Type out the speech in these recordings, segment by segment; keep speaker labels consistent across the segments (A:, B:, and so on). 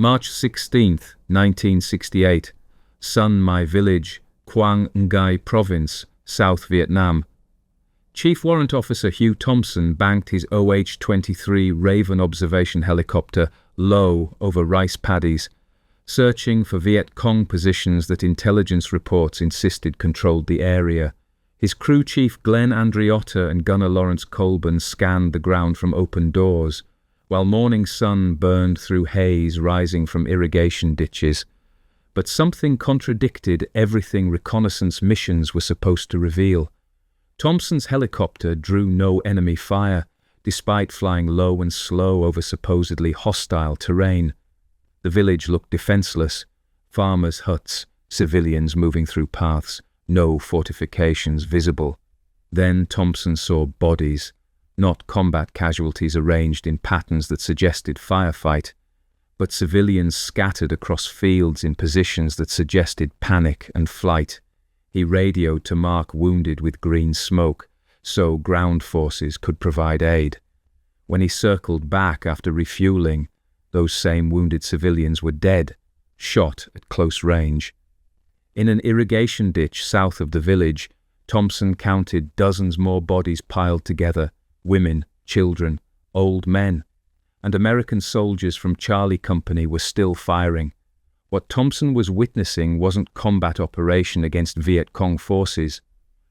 A: March 16th, 1968. Sun Mai Village, Quảng, Ngãi Province, South Vietnam. Chief Warrant Officer Hugh Thompson banked his OH-23 Raven observation helicopter low over rice paddies, searching for Viet Cong positions that intelligence reports insisted controlled the area. His crew chief Glenn Andreotta and gunner Lawrence Colburn scanned the ground from open doors, while morning sun burned through haze rising from irrigation ditches. But something contradicted everything reconnaissance missions were supposed to reveal. Thompson's helicopter drew no enemy fire, despite flying low and slow over supposedly hostile terrain. The village looked defenseless. Farmers' huts, civilians moving through paths, no fortifications visible. Then Thompson saw bodies, not combat casualties arranged in patterns that suggested firefight, but civilians scattered across fields in positions that suggested panic and flight. He radioed to mark wounded with green smoke, so ground forces could provide aid. When he circled back after refueling, those same wounded civilians were dead, shot at close range. In an irrigation ditch south of the village, Thompson counted dozens more bodies piled together, women, children, old men, and American soldiers from Charlie Company were still firing. What Thompson was witnessing wasn't combat operation against Viet Cong forces,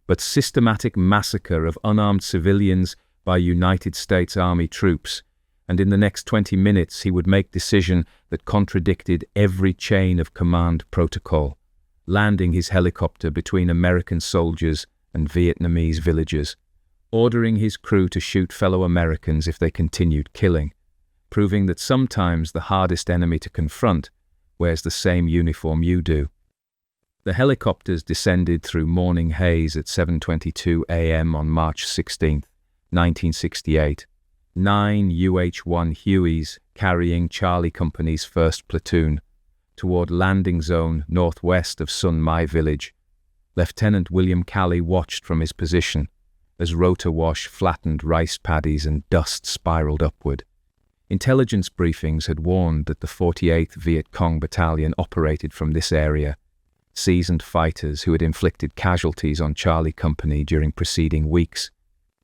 A: but systematic massacre of unarmed civilians by United States Army troops, and in the next 20 minutes he would make decision that contradicted every chain of command protocol, landing his helicopter between American soldiers and Vietnamese villagers, ordering his crew to shoot fellow Americans if they continued killing, proving that sometimes the hardest enemy to confront wears the same uniform you do. The helicopters descended through morning haze at 7:22 a.m. on March 16, 1968. 9 UH-1 Hueys carrying Charlie Company's 1st platoon toward landing zone northwest of Sun Mai Village. Lieutenant William Calley watched from his position as rotor wash flattened rice paddies and dust spiraled upward. Intelligence briefings had warned that the 48th Viet Cong Battalion operated from this area, seasoned fighters who had inflicted casualties on Charlie Company during preceding weeks,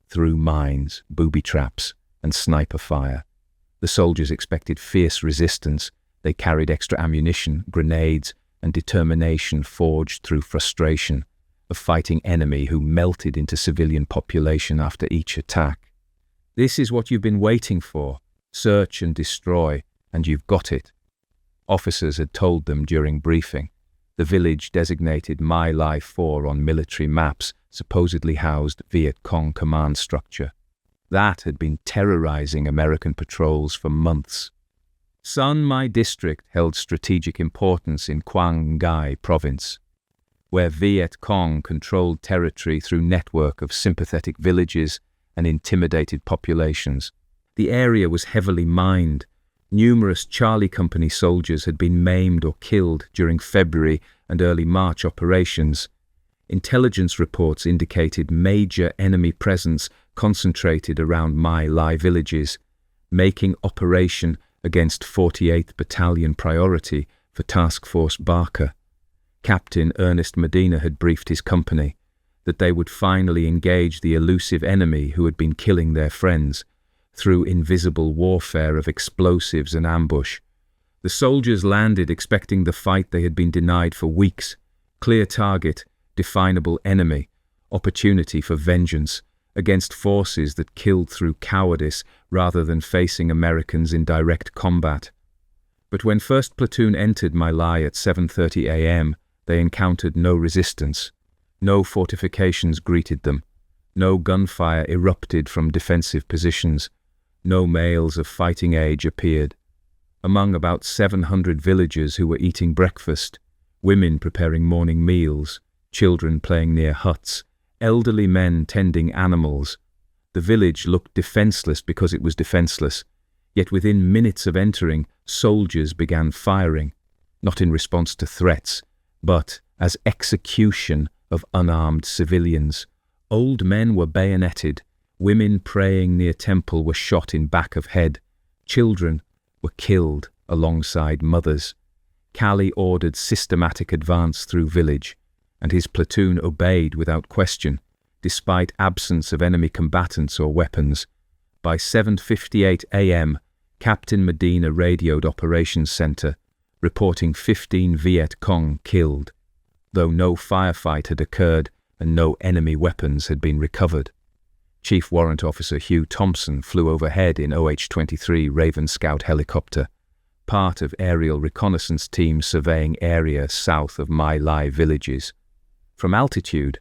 A: through mines, booby traps, and sniper fire. The soldiers expected fierce resistance. They carried extra ammunition, grenades, and determination forged through frustration, a fighting enemy who melted into civilian population after each attack. This is what you've been waiting for. Search and destroy, and you've got it. Officers had told them during briefing. The village designated My Lai 4 on military maps supposedly housed Viet Cong command structure. That had been terrorizing American patrols for months. Sun Mai district held strategic importance in Quảng Ngãi province, where Viet Cong controlled territory through network of sympathetic villages and intimidated populations. The area was heavily mined. Numerous Charlie Company soldiers had been maimed or killed during February and early March operations. Intelligence reports indicated major enemy presence concentrated around My Lai villages, making operation against 48th Battalion priority for Task Force Barker. Captain Ernest Medina had briefed his company that they would finally engage the elusive enemy who had been killing their friends through invisible warfare of explosives and ambush. The soldiers landed expecting the fight they had been denied for weeks. Clear target, definable enemy, opportunity for vengeance against forces that killed through cowardice rather than facing Americans in direct combat. But when 1st Platoon entered My Lai at 7:30 a.m., they encountered no resistance. No fortifications greeted them. No gunfire erupted from defensive positions. No males of fighting age appeared. Among about 700 villagers who were eating breakfast, women preparing morning meals, children playing near huts, elderly men tending animals, the village looked defenseless because it was defenseless. Yet within minutes of entering, soldiers began firing, not in response to threats, but as execution of unarmed civilians. Old men were bayoneted. Women praying near temple were shot in back of head. Children were killed alongside mothers. Cali ordered systematic advance through village, and his platoon obeyed without question, despite absence of enemy combatants or weapons. By 7:58 a.m., Captain Medina radioed Operations Center, reporting 15 Viet Cong killed, though no firefight had occurred and no enemy weapons had been recovered. Chief Warrant Officer Hugh Thompson flew overhead in OH-23 Raven Scout helicopter, part of aerial reconnaissance teams surveying area south of My Lai villages. From altitude,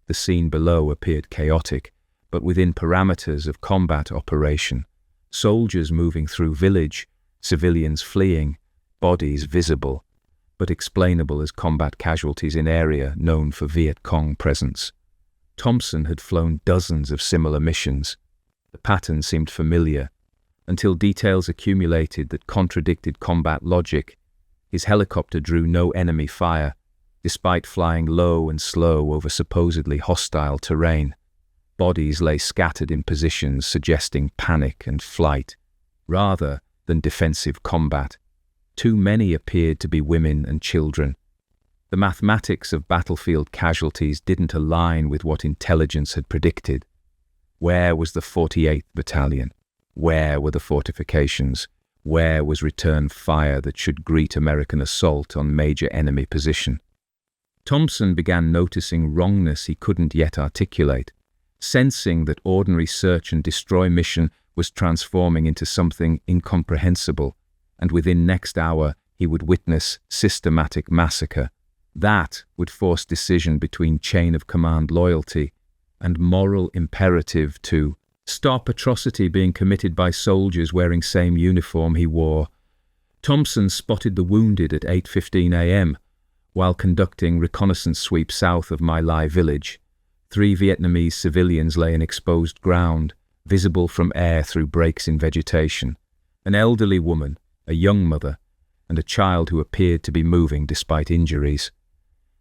A: the scene below appeared chaotic, but within parameters of combat operation. Soldiers moving through village, civilians fleeing, bodies visible, but explainable as combat casualties in area known for Viet Cong presence. Thompson had flown dozens of similar missions. The pattern seemed familiar, until details accumulated that contradicted combat logic. His helicopter drew no enemy fire, despite flying low and slow over supposedly hostile terrain. Bodies lay scattered in positions suggesting panic and flight, rather than defensive combat. Too many appeared to be women and children. The mathematics of battlefield casualties didn't align with what intelligence had predicted. Where was the 48th Battalion? Where were the fortifications? Where was return fire that should greet American assault on major enemy position? Thompson began noticing wrongness he couldn't yet articulate, sensing that ordinary search and destroy mission was transforming into something incomprehensible, and within next hour he would witness systematic massacre. That would force decision between chain of command loyalty and moral imperative to stop atrocity being committed by soldiers wearing same uniform he wore. Thompson spotted the wounded at 8:15 a.m. while conducting reconnaissance sweep south of My Lai village. 3 Vietnamese civilians lay in exposed ground, visible from air through breaks in vegetation. An elderly woman, a young mother, and a child who appeared to be moving despite injuries.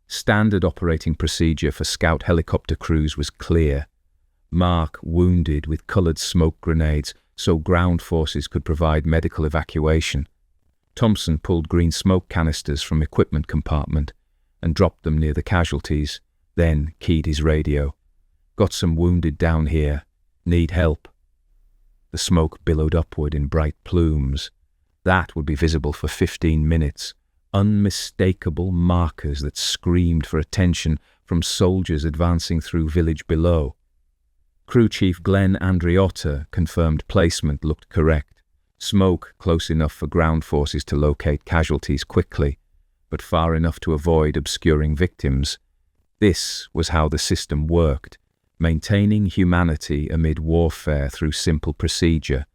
A: Standard operating procedure for scout helicopter crews was clear. Mark wounded with colored smoke grenades so ground forces could provide medical evacuation. Thompson pulled green smoke canisters from equipment compartment and dropped them near the casualties, then keyed his radio. Got some wounded down here. Need help. The smoke billowed upward in bright plumes. That would be visible for 15 minutes. Unmistakable markers that screamed for attention from soldiers advancing through village below. Crew Chief Glenn Andreotta confirmed placement looked correct. Smoke close enough for ground forces to locate casualties quickly, but far enough to avoid obscuring victims. This was how the system worked, maintaining humanity amid warfare through simple procedure.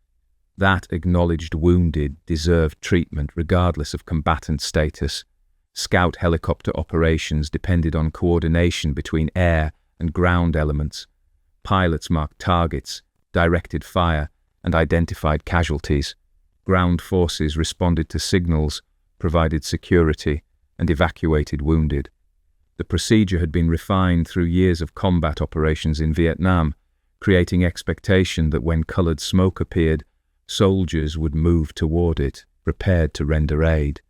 A: That acknowledged wounded deserved treatment regardless of combatant status. Scout helicopter operations depended on coordination between air and ground elements. Pilots marked targets, directed fire, and identified casualties. Ground forces responded to signals, provided security, and evacuated wounded. The procedure had been refined through years of combat operations in Vietnam, creating expectation that when colored smoke appeared, soldiers would move toward it, prepared to render aid.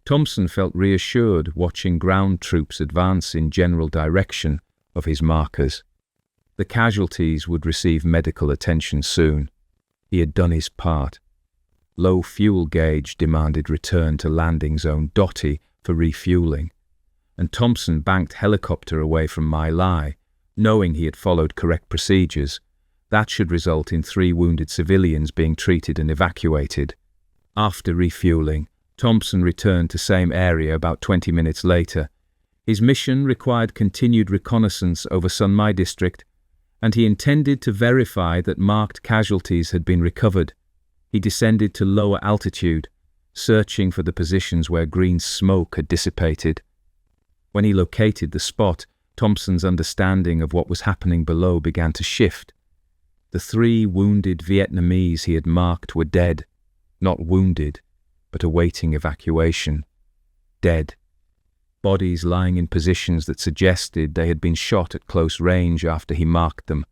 A: Thompson felt reassured watching ground troops advance in general direction of his markers. The casualties would receive medical attention soon. He had done his part. Low fuel gauge demanded return to landing zone Dotty for refueling, and Thompson banked helicopter away from My Lai, knowing he had followed correct procedures. That should result in 3 wounded civilians being treated and evacuated. After refueling, Thompson returned to same area about 20 minutes later. His mission required continued reconnaissance over Sun Mai district, and he intended to verify that marked casualties had been recovered. He descended to lower altitude, searching for the positions where green smoke had dissipated. When he located the spot, Thompson's understanding of what was happening below began to shift. The 3 wounded Vietnamese he had marked were dead, not wounded, but awaiting evacuation. Dead. Bodies lying in positions that suggested they had been shot at close range after he marked them.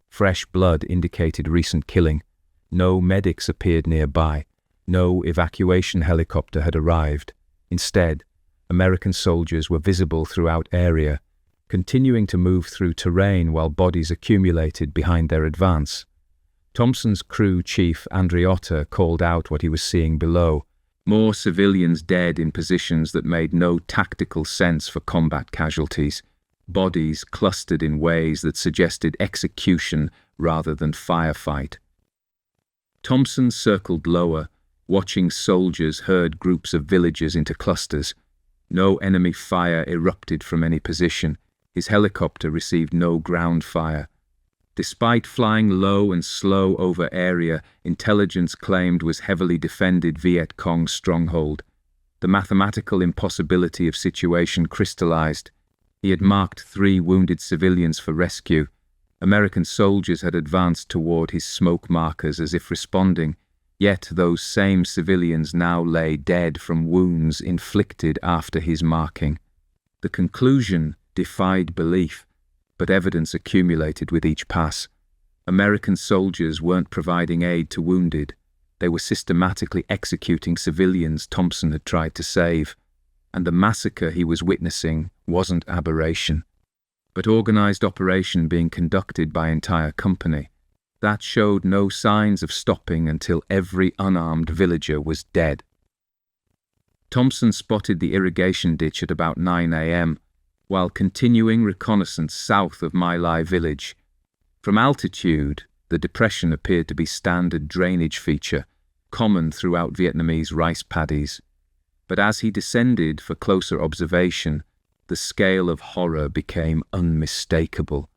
A: Fresh blood indicated recent killing. No medics appeared nearby. No evacuation helicopter had arrived. Instead, American soldiers were visible throughout area, continuing to move through terrain while bodies accumulated behind their advance. Thompson's crew chief Andreotta called out what he was seeing below. More civilians dead in positions that made no tactical sense for combat casualties. Bodies clustered in ways that suggested execution rather than firefight. Thompson circled lower, watching soldiers herd groups of villagers into clusters. No enemy fire erupted from any position. His helicopter received no ground fire. Despite flying low and slow over area intelligence claimed was heavily defended Viet Cong stronghold, the mathematical impossibility of situation crystallized. He had marked 3 wounded civilians for rescue. American soldiers had advanced toward his smoke markers as if responding, yet those same civilians now lay dead from wounds inflicted after his marking. The conclusion defied belief, but evidence accumulated with each pass. American soldiers weren't providing aid to wounded. They were systematically executing civilians Thompson had tried to save, and the massacre he was witnessing wasn't aberration, but organized operation being conducted by entire company. That showed no signs of stopping until every unarmed villager was dead. Thompson spotted the irrigation ditch at about 9 a.m., while continuing reconnaissance south of My Lai village. From altitude, the depression appeared to be standard drainage feature, common throughout Vietnamese rice paddies. But as he descended for closer observation, the scale of horror became unmistakable.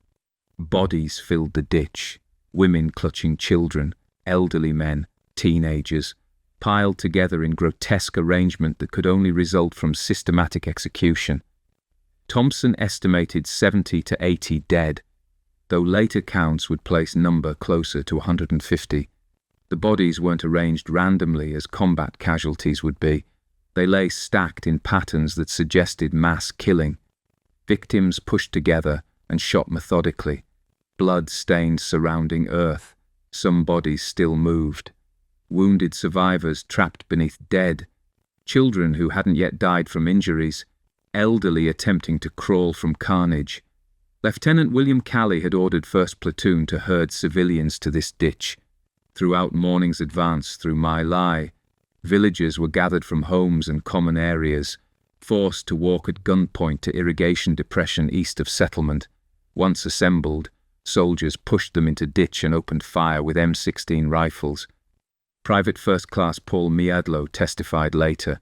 A: Bodies filled the ditch, women clutching children, elderly men, teenagers, piled together in grotesque arrangement that could only result from systematic execution. Thompson estimated 70 to 80 dead, though later counts would place number closer to 150. The bodies weren't arranged randomly as combat casualties would be. They lay stacked in patterns that suggested mass killing. Victims pushed together and shot methodically. Blood stained surrounding earth. Some bodies still moved. Wounded survivors trapped beneath dead. Children who hadn't yet died from injuries. Elderly attempting to crawl from carnage. Lieutenant William Calley had ordered 1st Platoon to herd civilians to this ditch. Throughout morning's advance through My Lai, villagers were gathered from homes and common areas, forced to walk at gunpoint to irrigation depression east of settlement. Once assembled, soldiers pushed them into ditch and opened fire with M16 rifles. Private First Class Paul Miadlo testified later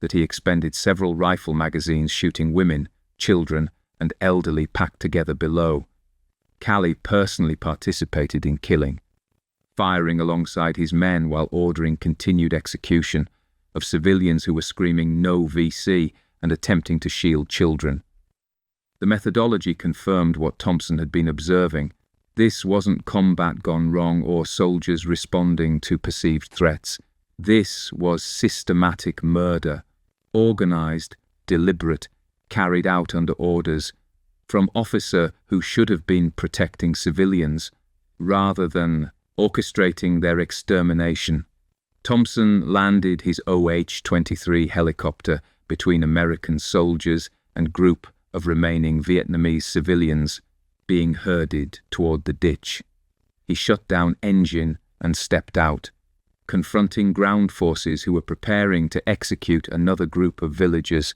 A: that he expended several rifle magazines shooting women, children, and elderly packed together below. Calley personally participated in killing, firing alongside his men while ordering continued execution of civilians who were screaming "No VC" and attempting to shield children. The methodology confirmed what Thompson had been observing. This wasn't combat gone wrong or soldiers responding to perceived threats. This was systematic murder, organized, deliberate, carried out under orders, from officer who should have been protecting civilians, rather than orchestrating their extermination. Thompson landed his OH-23 helicopter between American soldiers and group of remaining Vietnamese civilians being herded toward the ditch. He shut down engine and stepped out, confronting ground forces who were preparing to execute another group of villagers.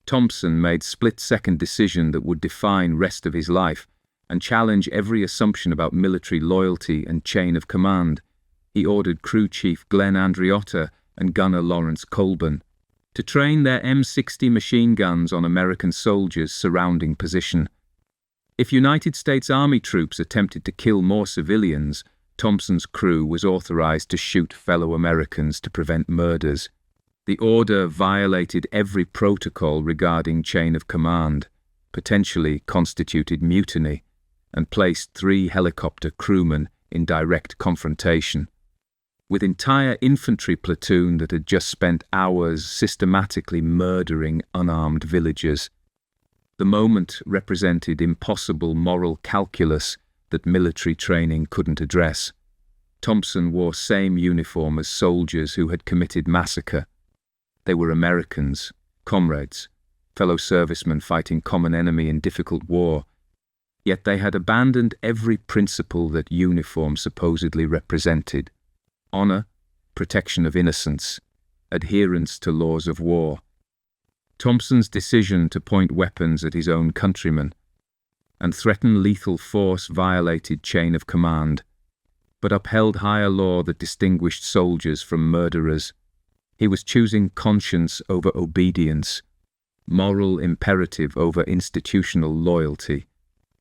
A: Thompson made split-second decision that would define rest of his life and challenge every assumption about military loyalty and chain of command. He ordered Crew Chief Glenn Andreotta and gunner Lawrence Colburn to train their M60 machine guns on American soldiers surrounding position. If United States Army troops attempted to kill more civilians, Thompson's crew was authorized to shoot fellow Americans to prevent murders. The order violated every protocol regarding chain of command, potentially constituted mutiny, and placed 3 helicopter crewmen in direct confrontation with entire infantry platoon that had just spent hours systematically murdering unarmed villagers. The moment represented impossible moral calculus that military training couldn't address. Thompson wore same uniform as soldiers who had committed massacre. They were Americans, comrades, fellow servicemen fighting common enemy in difficult war, yet they had abandoned every principle that uniform supposedly represented: honor, protection of innocence, adherence to laws of war. Thompson's decision to point weapons at his own countrymen and threaten lethal force violated chain of command, but upheld higher law that distinguished soldiers from murderers. He was choosing conscience over obedience, moral imperative over institutional loyalty,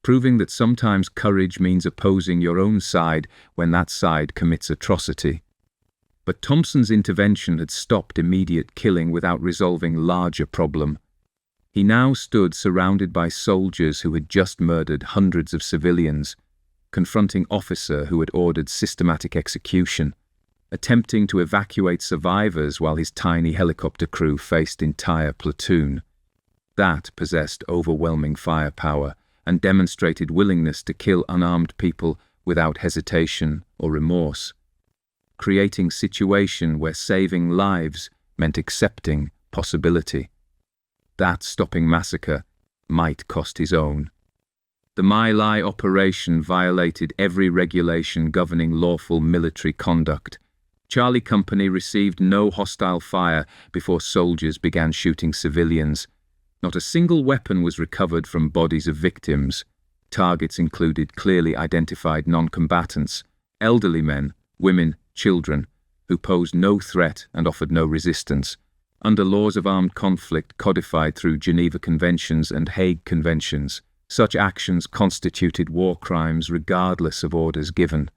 A: proving that sometimes courage means opposing your own side when that side commits atrocity. But Thompson's intervention had stopped immediate killing without resolving larger problem. He now stood surrounded by soldiers who had just murdered hundreds of civilians, confronting officer who had ordered systematic execution, attempting to evacuate survivors while his tiny helicopter crew faced entire platoon. That possessed overwhelming firepower and demonstrated willingness to kill unarmed people without hesitation or remorse, creating situation where saving lives meant accepting possibility. That stopping massacre might cost his own. The My Lai operation violated every regulation governing lawful military conduct. Charlie Company received no hostile fire before soldiers began shooting civilians. Not a single weapon was recovered from bodies of victims. Targets included clearly identified non-combatants, elderly men, women, children, who posed no threat and offered no resistance, under laws of armed conflict codified through Geneva Conventions and Hague Conventions. Such actions constituted war crimes regardless of orders given.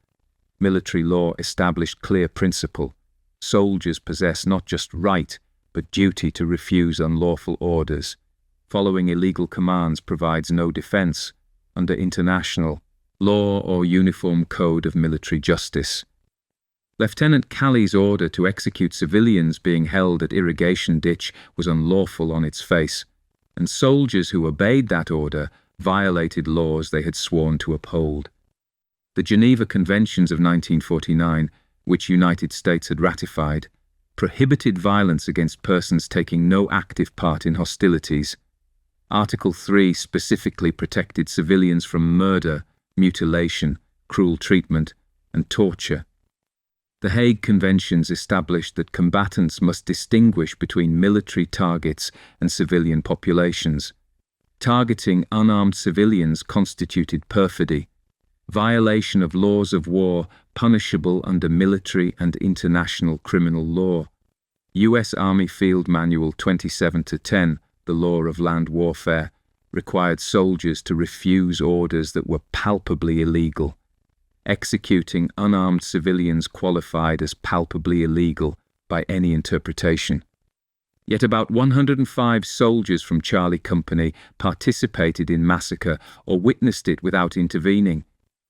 A: Military law established clear principle: soldiers possess not just right, but duty to refuse unlawful orders. Following illegal commands provides no defense under international law or uniform code of military justice. Lieutenant Calley's order to execute civilians being held at irrigation ditch was unlawful on its face, and soldiers who obeyed that order violated laws they had sworn to uphold. The Geneva Conventions of 1949, which United States had ratified, prohibited violence against persons taking no active part in hostilities. Article 3 specifically protected civilians from murder, mutilation, cruel treatment, and torture. The Hague Conventions established that combatants must distinguish between military targets and civilian populations. Targeting unarmed civilians constituted perfidy, violation of laws of war punishable under military and international criminal law. U.S. Army Field Manual 27-10, the law of land warfare, required soldiers to refuse orders that were palpably illegal. Executing unarmed civilians qualified as palpably illegal by any interpretation. Yet about 105 soldiers from Charlie Company participated in massacre or witnessed it without intervening,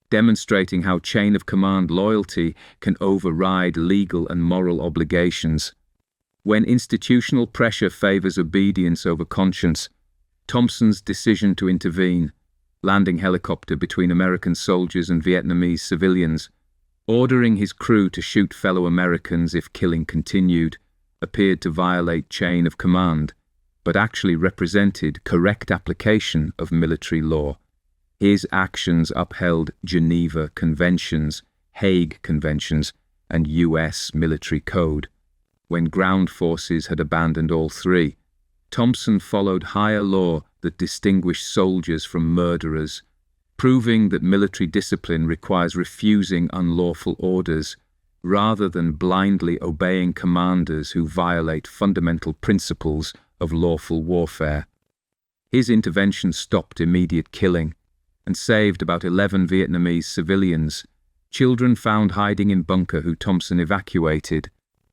A: demonstrating how chain of command loyalty can override legal and moral obligations. When institutional pressure favors obedience over conscience, Thompson's decision to intervene, landing helicopter between American soldiers and Vietnamese civilians, ordering his crew to shoot fellow Americans if killing continued, appeared to violate chain of command, but actually represented correct application of military law. His actions upheld Geneva Conventions, Hague Conventions, and U.S. military code. When ground forces had abandoned all three, Thompson followed higher law that distinguished soldiers from murderers, proving that military discipline requires refusing unlawful orders rather than blindly obeying commanders who violate fundamental principles of lawful warfare. His intervention stopped immediate killing and saved about 11 Vietnamese civilians, children found hiding in bunker who Thompson evacuated,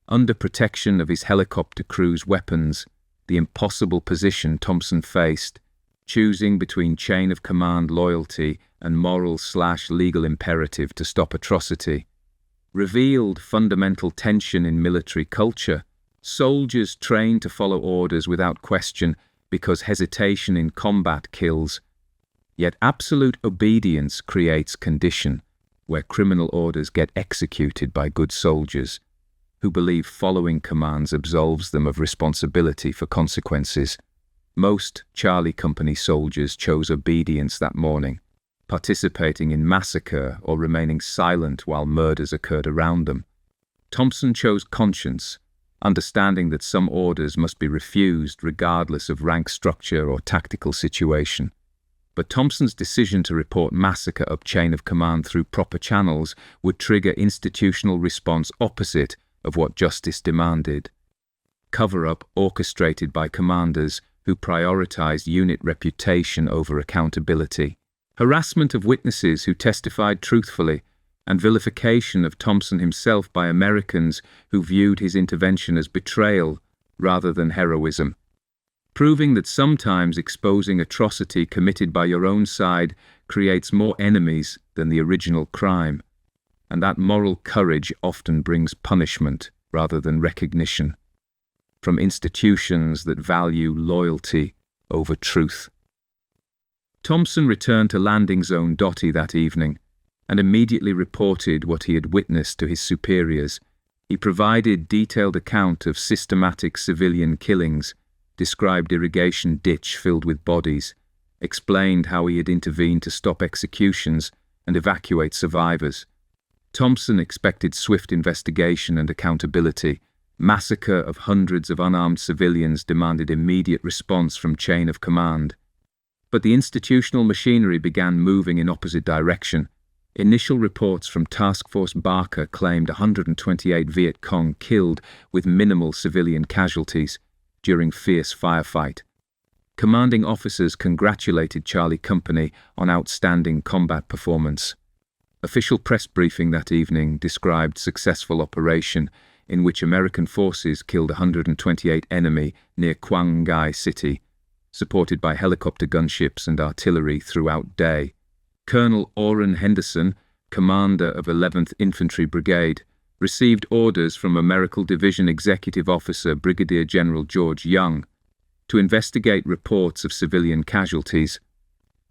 A: under protection of his helicopter crew's weapons. The impossible position Thompson faced, choosing between chain of command loyalty and moral/legal imperative to stop atrocity, revealed fundamental tension in military culture. Soldiers trained to follow orders without question because hesitation in combat kills. Yet absolute obedience creates condition. where criminal orders get executed by good soldiers, who believe following commands absolves them of responsibility for consequences. Most Charlie Company soldiers chose obedience that morning, participating in massacre or remaining silent while murders occurred around them. Thompson chose conscience, understanding that some orders must be refused regardless of rank structure or tactical situation. But Thompson's decision to report massacre up chain of command through proper channels would trigger institutional response opposite of what justice demanded. Cover-up orchestrated by commanders who prioritized unit reputation over accountability. Harassment of witnesses who testified truthfully, and vilification of Thompson himself by Americans who viewed his intervention as betrayal rather than heroism, proving that sometimes exposing atrocity committed by your own side creates more enemies than the original crime, and that moral courage often brings punishment rather than recognition from institutions that value loyalty over truth. Thompson returned to landing zone Dotty that evening and immediately reported what he had witnessed to his superiors. He provided detailed account of systematic civilian killings, described irrigation ditch filled with bodies, explained how he had intervened to stop executions and evacuate survivors. Thompson expected swift investigation and accountability. Massacre of hundreds of unarmed civilians demanded immediate response from chain of command. But the institutional machinery began moving in opposite direction. Initial reports from Task Force Barker claimed 128 Viet Cong killed with minimal civilian casualties during fierce firefight. Commanding officers congratulated Charlie Company on outstanding combat performance. Official press briefing that evening described successful operation in which American forces killed 128 enemy near Quảng Ngãi city, supported by helicopter gunships and artillery throughout day. Colonel Orrin Henderson, commander of 11th Infantry Brigade, received orders from American Division Executive Officer Brigadier General George Young to investigate reports of civilian casualties.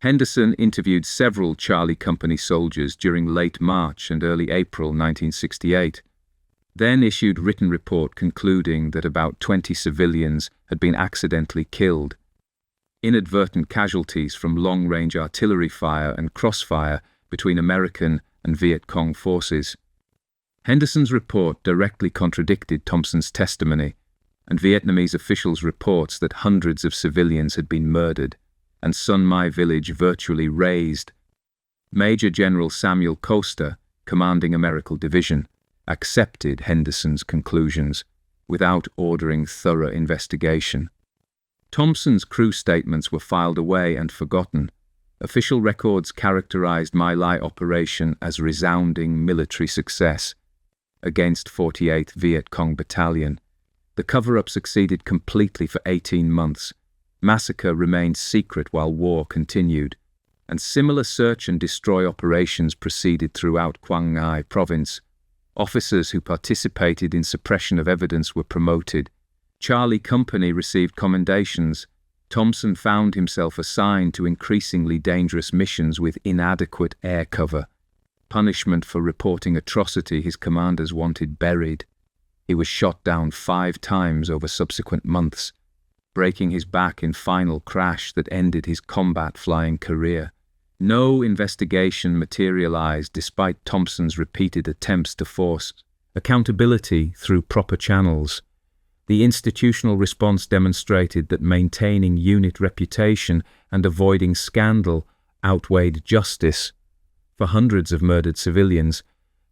A: Henderson interviewed several Charlie Company soldiers during late March and early April 1968, then issued written report concluding that about 20 civilians had been accidentally killed. Inadvertent casualties from long-range artillery fire and crossfire between American and Viet Cong forces. Henderson's report directly contradicted Thompson's testimony, and Vietnamese officials' reports that hundreds of civilians had been murdered and Sun Mai village virtually razed. Major General Samuel Coaster, commanding American Division, accepted Henderson's conclusions without ordering thorough investigation. Thompson's crew statements were filed away and forgotten. Official records characterized My Lai operation as resounding military success against 48th Viet Cong Battalion. The cover-up succeeded completely for 18 months. Massacre remained secret while war continued, and similar search and destroy operations proceeded throughout Quảng Ngãi province. Officers who participated in suppression of evidence were promoted. Charlie Company received commendations. Thompson found himself assigned to increasingly dangerous missions with inadequate air cover. Punishment for reporting atrocity his commanders wanted buried. He was shot down 5 times over subsequent months, breaking his back in final crash that ended his combat flying career. No investigation materialized despite Thompson's repeated attempts to force accountability through proper channels. The institutional response demonstrated that maintaining unit reputation and avoiding scandal outweighed justice for hundreds of murdered civilians,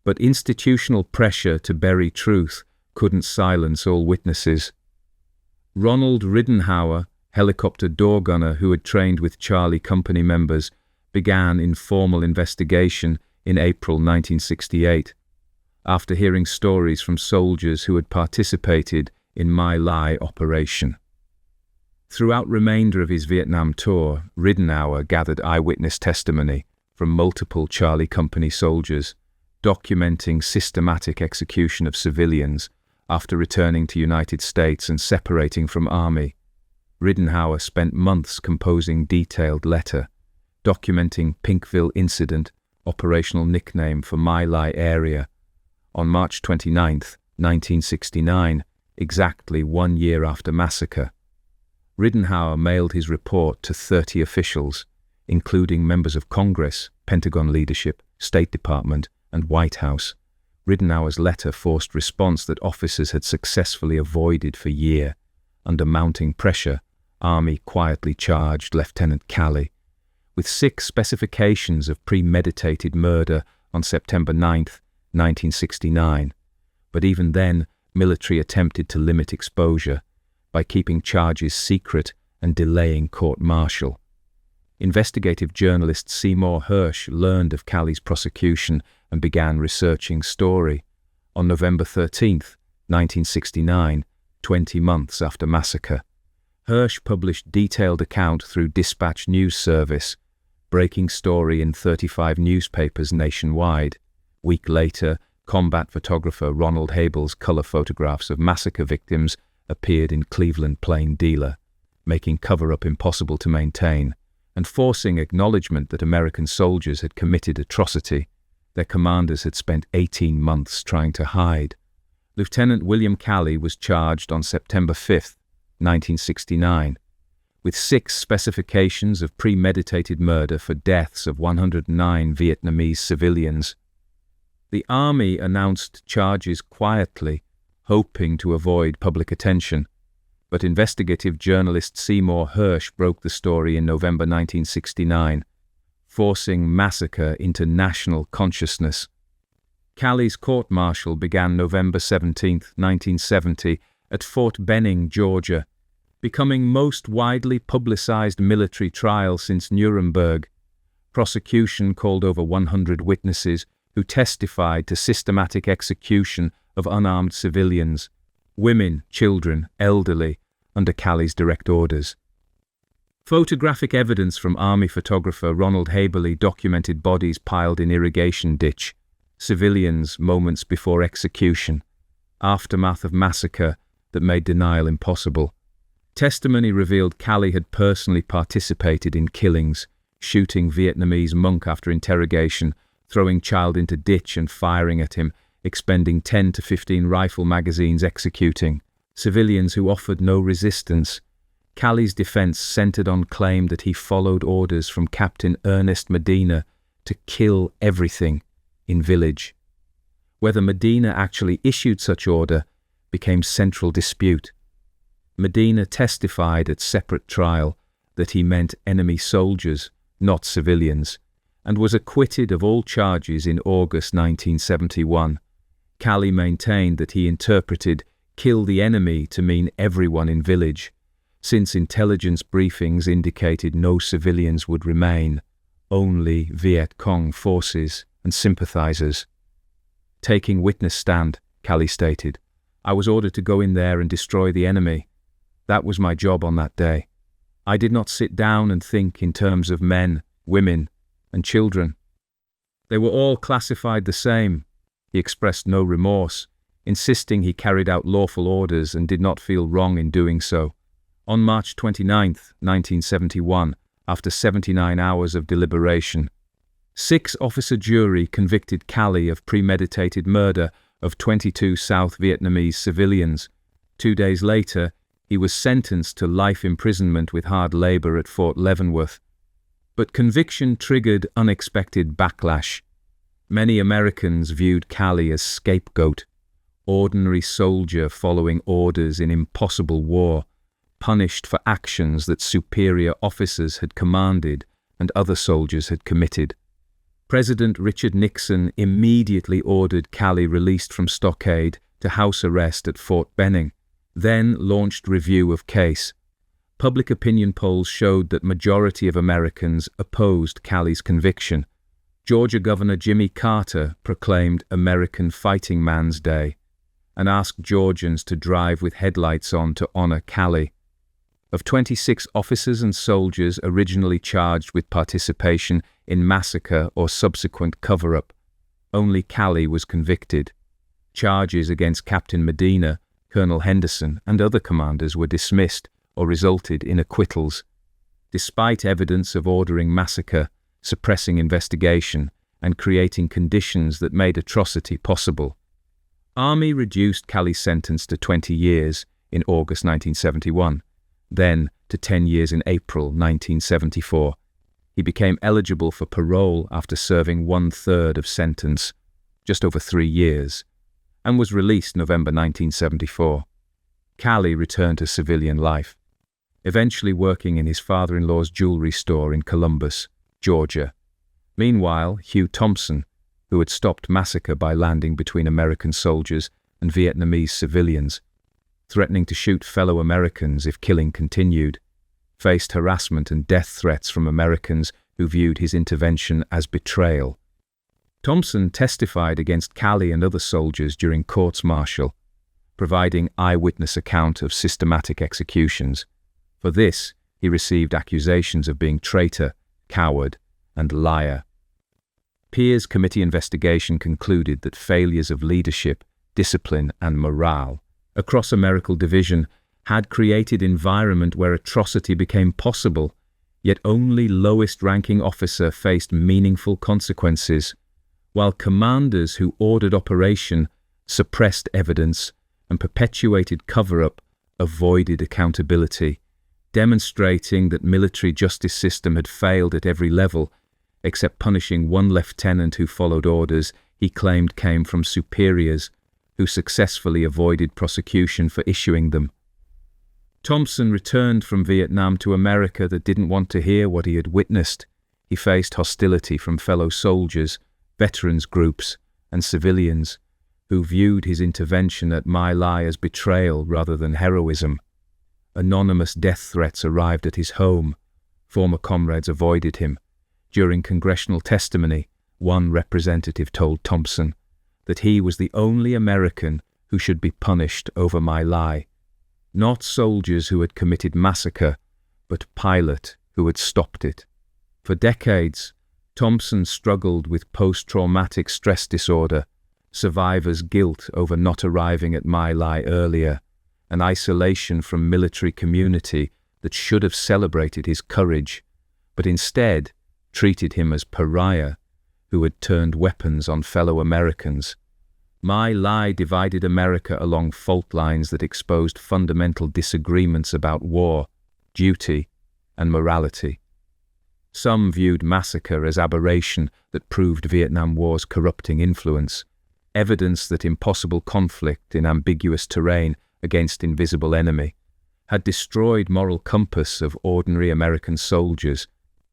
A: but institutional pressure to bury truth couldn't silence all witnesses. Ronald Riddenhauer, helicopter door gunner who had trained with Charlie Company members, began informal investigation in April 1968, after hearing stories from soldiers who had participated in My Lai operation. Throughout remainder of his Vietnam tour, Riddenhauer gathered eyewitness testimony from multiple Charlie Company soldiers, documenting systematic execution of civilians after returning to United States and separating from Army. Riddenhauer spent months composing detailed letter, documenting Pinkville incident, operational nickname for My Lai area. On March 29, 1969, exactly 1 year after massacre, Ridenour mailed his report to 30 officials, including members of Congress, Pentagon leadership, State Department, and White House. Ridenour's letter forced response that officers had successfully avoided for years. Under mounting pressure, Army quietly charged Lieutenant Calley with 6 specifications of premeditated murder on September 9, 1969. But even then, military attempted to limit exposure by keeping charges secret and delaying court-martial. Investigative journalist Seymour Hersh learned of Calley's prosecution and began researching story. On November 13, 1969, 20 months after massacre, Hersh published detailed account through Dispatch News Service, breaking story in 35 newspapers nationwide. Week later, combat photographer Ronald Habel's color photographs of massacre victims appeared in Cleveland Plain Dealer, making cover-up impossible to maintain and forcing acknowledgement that American soldiers had committed atrocity their commanders had spent 18 months trying to hide. Lieutenant William Calley was charged on September 5, 1969, with 6 specifications of premeditated murder for deaths of 109 Vietnamese civilians. The Army announced charges quietly, hoping to avoid public attention, but investigative journalist Seymour Hersh broke the story in November 1969, forcing massacre into national consciousness. Calley's court-martial began November 17, 1970, at Fort Benning, Georgia, becoming most widely publicized military trial since Nuremberg. Prosecution called over 100 witnesses who testified to systematic execution of unarmed civilians, women, children, elderly, under Calley's direct orders. Photographic evidence from Army photographer Ronald Habel documented bodies piled in irrigation ditch, civilians moments before execution, aftermath of massacre that made denial impossible. Testimony revealed Calley had personally participated in killings, shooting Vietnamese monk after interrogation, throwing child into ditch and firing at him, expending 10 to 15 rifle magazines, executing civilians who offered no resistance. Calley's defense centered on claim that he followed orders from Captain Ernest Medina to kill everything in village. Whether Medina actually issued such order became central dispute. Medina testified at separate trial that he meant enemy soldiers, not civilians, and was acquitted of all charges in August 1971. Calley maintained that he interpreted "kill the enemy" to mean everyone in village, since intelligence briefings indicated no civilians would remain, only Viet Cong forces and sympathizers. Taking witness stand, Calley stated, "I was ordered to go in there and destroy the enemy. That was my job on that day. I did not sit down and think in terms of men, women, and children. They were all classified the same." He expressed no remorse, insisting he carried out lawful orders and did not feel wrong in doing so. On March 29, 1971, after 79 hours of deliberation, 6-officer jury convicted Calley of premeditated murder of 22 South Vietnamese civilians. 2 days later, he was sentenced to life imprisonment with hard labor at Fort Leavenworth. But conviction triggered unexpected backlash. Many Americans viewed Calley as scapegoat, ordinary soldier following orders in impossible war, punished for actions that superior officers had commanded and other soldiers had committed. President Richard Nixon immediately ordered Calley released from stockade to house arrest at Fort Benning, then launched review of case. Public opinion polls showed that majority of Americans opposed Calley's conviction. Georgia Governor Jimmy Carter proclaimed American Fighting Man's Day and asked Georgians to drive with headlights on to honor Calley. Of 26 officers and soldiers originally charged with participation in massacre or subsequent cover-up, only Calley was convicted. Charges against Captain Medina, Colonel Henderson, and other commanders were dismissed or resulted in acquittals. Despite evidence of ordering massacre, suppressing investigation, and creating conditions that made atrocity possible. Army reduced Calley's sentence to 20 years in August 1971, then to 10 years in April 1974. He became eligible for parole after serving 1/3 of sentence, just over 3 years, and was released November 1974. Calley returned to civilian life, eventually working in his father-in-law's jewelry store in Columbus, Georgia. Meanwhile, Hugh Thompson, who had stopped massacre by landing between American soldiers and Vietnamese civilians, threatening to shoot fellow Americans if killing continued, faced harassment and death threats from Americans who viewed his intervention as betrayal. Thompson testified against Calley and other soldiers during courts-martial, providing eyewitness account of systematic executions. For this, he received accusations of being traitor, coward, and liar. Peers Committee investigation concluded that failures of leadership, discipline, and morale across American division had created an environment where atrocity became possible, yet only lowest-ranking officer faced meaningful consequences, while commanders who ordered operation, suppressed evidence, and perpetuated cover-up avoided accountability, demonstrating that military justice system had failed at every level, except punishing one lieutenant who followed orders he claimed came from superiors, who successfully avoided prosecution for issuing them. Thompson returned from Vietnam to America that didn't want to hear what he had witnessed. He faced hostility from fellow soldiers, veterans groups, and civilians, who viewed his intervention at My Lai as betrayal rather than heroism. Anonymous death threats arrived at his home. Former comrades avoided him. During congressional testimony, one representative told Thompson that he was the only American who should be punished over My Lai, not soldiers who had committed massacre, but pilot who had stopped it. For decades, Thompson struggled with post-traumatic stress disorder, survivors' guilt over not arriving at My Lai earlier, and isolation from military community that should have celebrated his courage, but instead treated him as pariah who had turned weapons on fellow Americans. My Lai divided America along fault lines that exposed fundamental disagreements about war, duty, and morality. Some viewed massacre as aberration that proved Vietnam War's corrupting influence, evidence that impossible conflict in ambiguous terrain against invisible enemy had destroyed moral compass of ordinary American soldiers.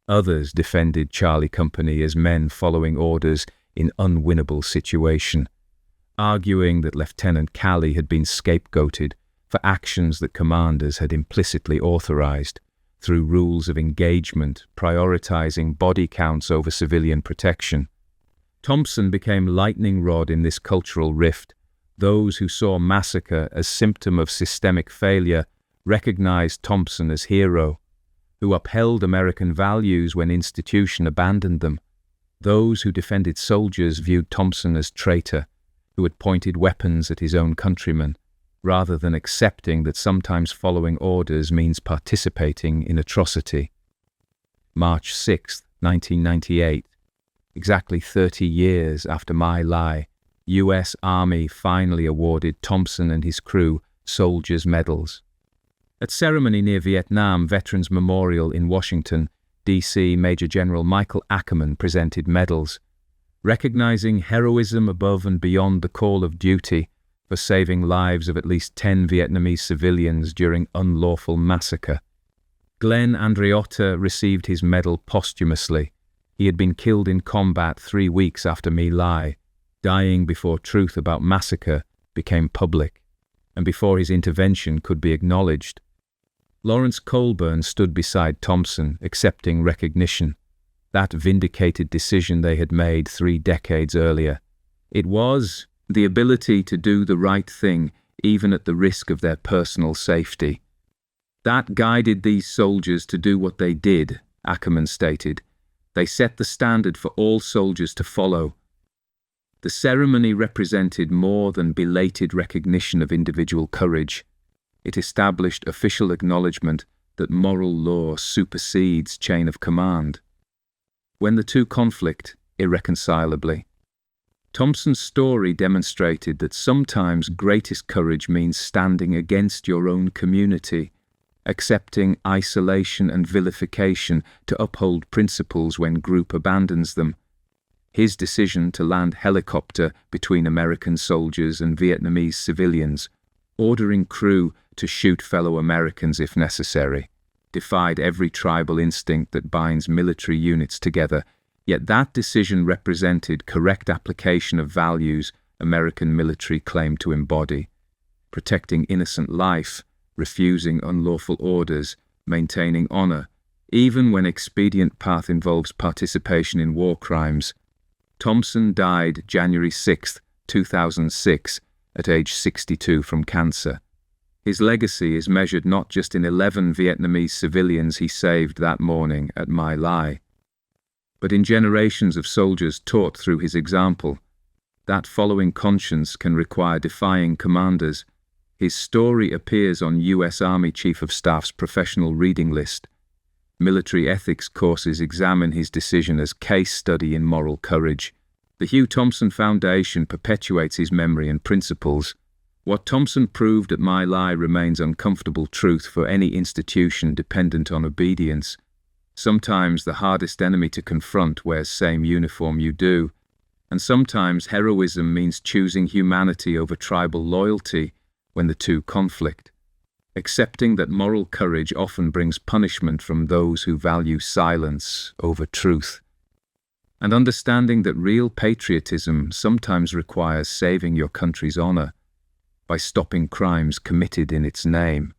A: Others defended Charlie Company as men following orders in unwinnable situation, arguing that Lieutenant Calley had been scapegoated for actions that commanders had implicitly authorized through rules of engagement, prioritizing body counts over civilian protection. Thompson became lightning rod in this cultural rift. Those who saw massacre as symptom of systemic failure recognized Thompson as hero, who upheld American values when institution abandoned them. Those who defended soldiers viewed Thompson as traitor, who had pointed weapons at his own countrymen, rather than accepting that sometimes following orders means participating in atrocity. March 6, 1998, exactly 30 years after My Lai, U.S. Army finally awarded Thompson and his crew soldiers' medals. At ceremony near Vietnam Veterans Memorial in Washington, D.C., Major General Michael Ackerman presented medals, recognizing heroism above and beyond the call of duty for saving lives of at least 10 Vietnamese civilians during unlawful massacre. Glenn Andreotta received his medal posthumously. He had been killed in combat 3 weeks after My Lai, dying before truth about massacre became public, and before his intervention could be acknowledged. Lawrence Colburn stood beside Thompson, accepting recognition, that vindicated decision they had made 3 decades earlier. It was the ability to do the right thing, even at the risk of their personal safety. That guided these soldiers to do what they did, Ackerman stated. They set the standard for all soldiers to follow. The ceremony represented more than belated recognition of individual courage. It established official acknowledgement that moral law supersedes chain of command. When the two conflict, irreconcilably. Thompson's story demonstrated that sometimes greatest courage means standing against your own community, accepting isolation and vilification to uphold principles when group abandons them. His decision to land helicopter between American soldiers and Vietnamese civilians, ordering crew to shoot fellow Americans if necessary, defied every tribal instinct that binds military units together, yet that decision represented correct application of values American military claimed to embody: protecting innocent life, refusing unlawful orders, maintaining honor, even when expedient path involves participation in war crimes. Thompson died January 6, 2006, at age 62 from cancer. His legacy is measured not just in 11 Vietnamese civilians he saved that morning at My Lai, but in generations of soldiers taught through his example. That following conscience can require defying commanders. His story appears on U.S. Army Chief of Staff's professional reading list. Military ethics courses examine his decision as case study in moral courage. The Hugh Thompson Foundation perpetuates his memory and principles. What Thompson proved at My Lai remains uncomfortable truth for any institution dependent on obedience. Sometimes the hardest enemy to confront wears same uniform you do, and sometimes heroism means choosing humanity over tribal loyalty when the two conflict. Accepting that moral courage often brings punishment from those who value silence over truth. And understanding that real patriotism sometimes requires saving your country's honor by stopping crimes committed in its name.